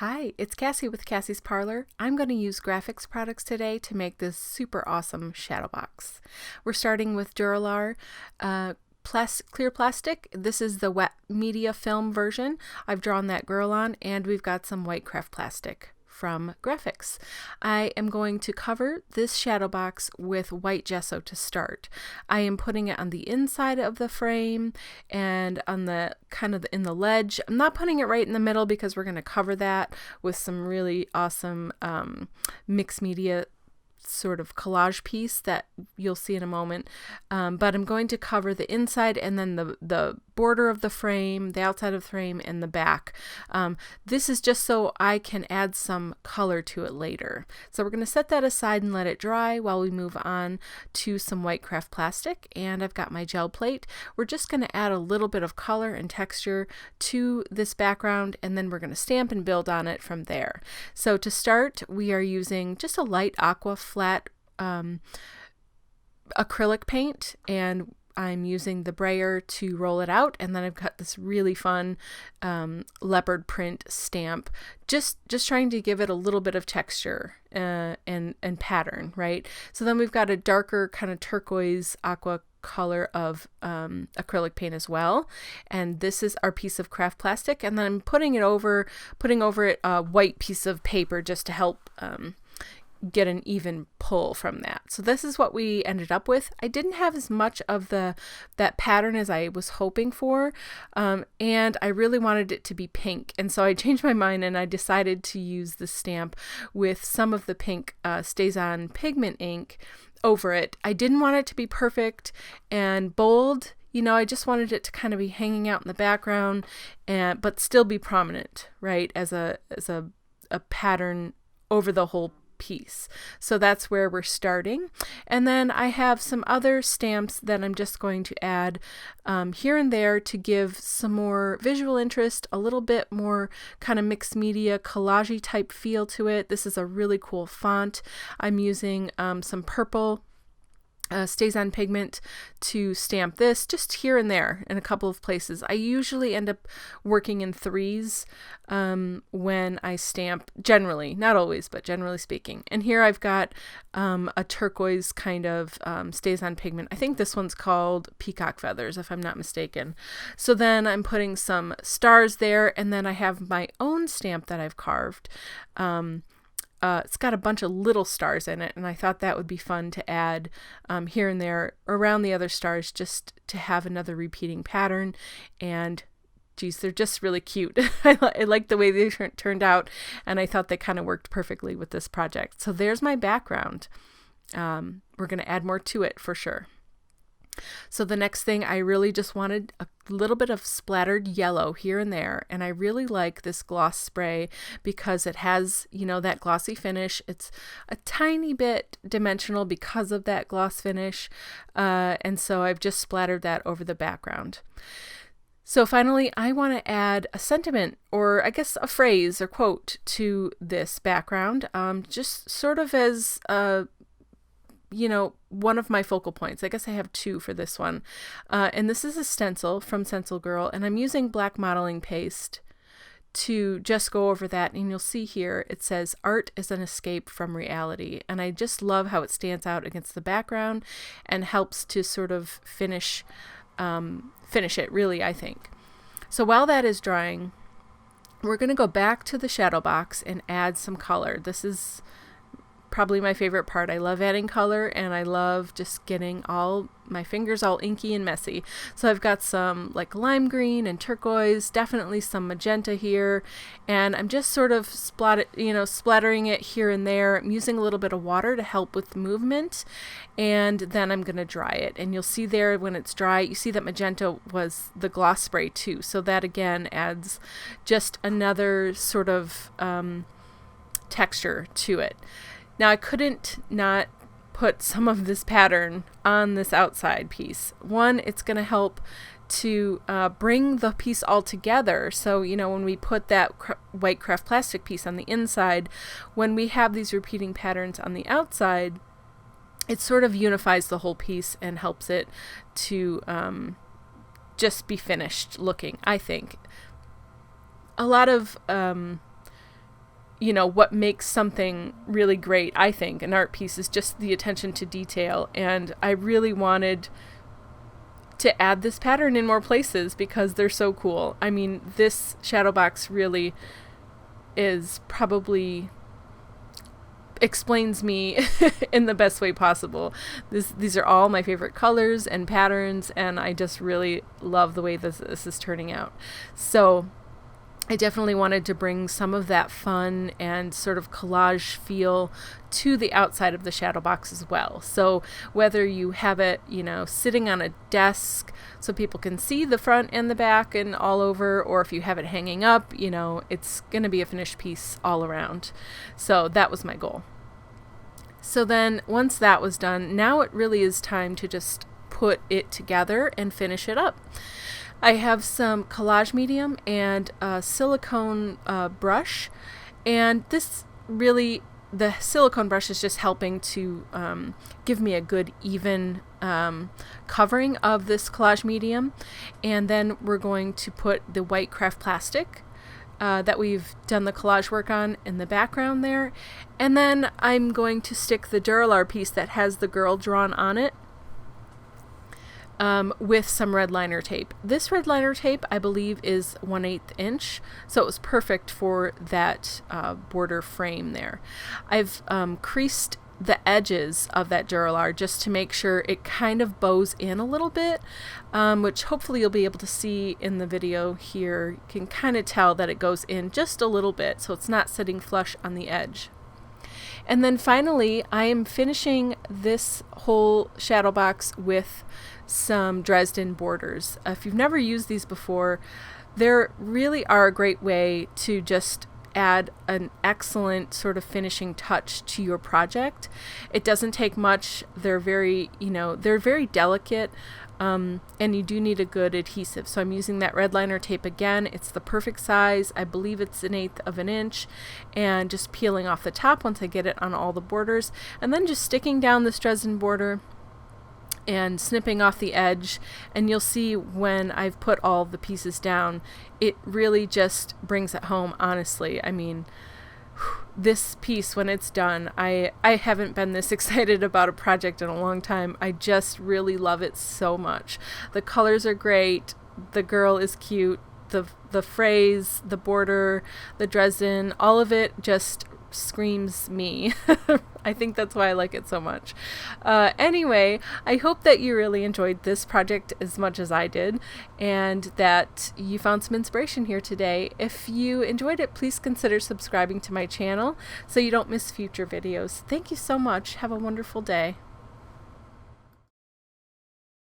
Hi, it's Kassy with Kassy's Parlour. I'm going to use Grafix products today to make this super awesome shadow box. We're starting with Dura-lar clear plastic. This is the wet media film version. I've drawn that girl on, and we've got some white craft plastic from Grafix. I am going to cover this shadow box with white gesso to start. I am putting it on the inside of the frame and on the in the ledge. I'm not putting it right in the middle because we're going to cover that with some really awesome mixed media sort of collage piece that you'll see in a moment, but I'm going to cover the inside and then the border of the frame, the outside of the frame, and the back. This is just so I can add some color to it later. So we're going to set that aside and let it dry while we move on to some white craft plastic, and I've got my gel plate. We're just going to add a little bit of color and texture to this background, and then we're going to stamp and build on it from there. So to start, we are using just a light aqua flat acrylic paint, and I'm using the brayer to roll it out, and then I've got this really fun leopard print stamp, just trying to give it a little bit of texture and pattern, right? So then we've got a darker kind of turquoise aqua color of acrylic paint as well, and this is our piece of craft plastic, and then I'm putting over it a white piece of paper just to help get an even pull from that. So this is what we ended up with. I didn't have as much of that pattern as I was hoping for, and I really wanted it to be pink, and so I changed my mind and I decided to use the stamp with some of the pink Stays On pigment ink over it. I didn't want it to be perfect and bold. I just wanted it to kind of be hanging out in the background, but still be prominent, right, as a pattern over the whole piece. So that's where we're starting. And then I have some other stamps that I'm just going to add here and there to give some more visual interest, a little bit more kind of mixed media collage-y type feel to it. This is a really cool font. I'm using some purple Stays On pigment to stamp this just here and there in a couple of places. I usually end up working in threes when I stamp, generally, not always, but generally speaking. And here I've got a turquoise kind of Stays On pigment. I think this one's called Peacock Feathers, if I'm not mistaken. So then I'm putting some stars there, and then I have my own stamp that I've carved. It's got a bunch of little stars in it, and I thought that would be fun to add here and there around the other stars, just to have another repeating pattern. And geez, they're just really cute. I like the way they turned out, and I thought they kind of worked perfectly with this project. So there's my background. We're going to add more to it for sure. So the next thing, I really just wanted a little bit of splattered yellow here and there, and I really like this gloss spray because it has, that glossy finish. It's a tiny bit dimensional because of that gloss finish, and so I've just splattered that over the background. So finally, I want to add a sentiment, or I guess a phrase or quote, to this background, just sort of as one of my focal points. I guess I have two for this one. And this is a stencil from Stencil Girl, and I'm using black modeling paste to just go over that. And you'll see here it says, "Art is an escape from reality." And I just love how it stands out against the background and helps to sort of finish it, really, I think. So while that is drying, we're going to go back to the shadow box and add some color. This is probably my favorite part. I love adding color, and I love just getting all my fingers all inky and messy. So I've got some like lime green and turquoise, definitely some magenta here, and I'm just sort of splattering it here and there. I'm using a little bit of water to help with movement, and then I'm going to dry it. And you'll see there when it's dry, you see that magenta was the gloss spray too. So that again adds just another sort of texture to it. Now I couldn't not put some of this pattern on this outside piece. One, it's going to help to bring the piece all together. So, when we put that white craft plastic piece on the inside, when we have these repeating patterns on the outside, it sort of unifies the whole piece and helps it to just be finished looking, I think. A lot of you know, what makes something really great, I think, an art piece is just the attention to detail. And I really wanted to add this pattern in more places because they're so cool. I mean, this Shadowbox really is probably explains me in the best way possible. These are all my favorite colors and patterns, and I just really love the way this is turning out. So I definitely wanted to bring some of that fun and sort of collage feel to the outside of the Shadowbox as well. So whether you have it, you know, sitting on a desk so people can see the front and the back and all over, or if you have it hanging up, you know, it's going to be a finished piece all around. So that was my goal. So then once that was done, now it really is time to just put it together and finish it up. I have some collage medium and a silicone brush, and this really, the silicone brush is just helping to give me a good even covering of this collage medium. And then we're going to put the white craft plastic that we've done the collage work on in the background there. And then I'm going to stick the Dura-lar piece that has the girl drawn on it with some red liner tape. This red liner tape, I believe, is 1/8 inch, so it was perfect for that border frame there. I've creased the edges of that Dura-lar just to make sure it kind of bows in a little bit, which hopefully you'll be able to see in the video here. You can kind of tell that it goes in just a little bit, so it's not sitting flush on the edge. And then finally, I am finishing this whole Shadowbox with some Dresden borders. If you've never used these before, they really are a great way to just add an excellent sort of finishing touch to your project. It doesn't take much. They're very, you know, they're very delicate, and you do need a good adhesive. So I'm using that red liner tape again. It's the perfect size. I believe it's 1/8 of an inch, and just peeling off the top once I get it on all the borders, and then just sticking down this Dresden border and snipping off the edge. And you'll see when I've put all the pieces down, it really just brings it home, honestly. I mean, this piece, when it's done, I haven't been this excited about a project in a long time. I just really love it so much. The colors are great, the girl is cute, the phrase, the border, the Dresden, all of it just screams me. I think that's why I like it so much. Anyway, I hope that you really enjoyed this project as much as I did, and that you found some inspiration here today. If you enjoyed it, please consider subscribing to my channel so you don't miss future videos. Thank you so much. Have a wonderful day.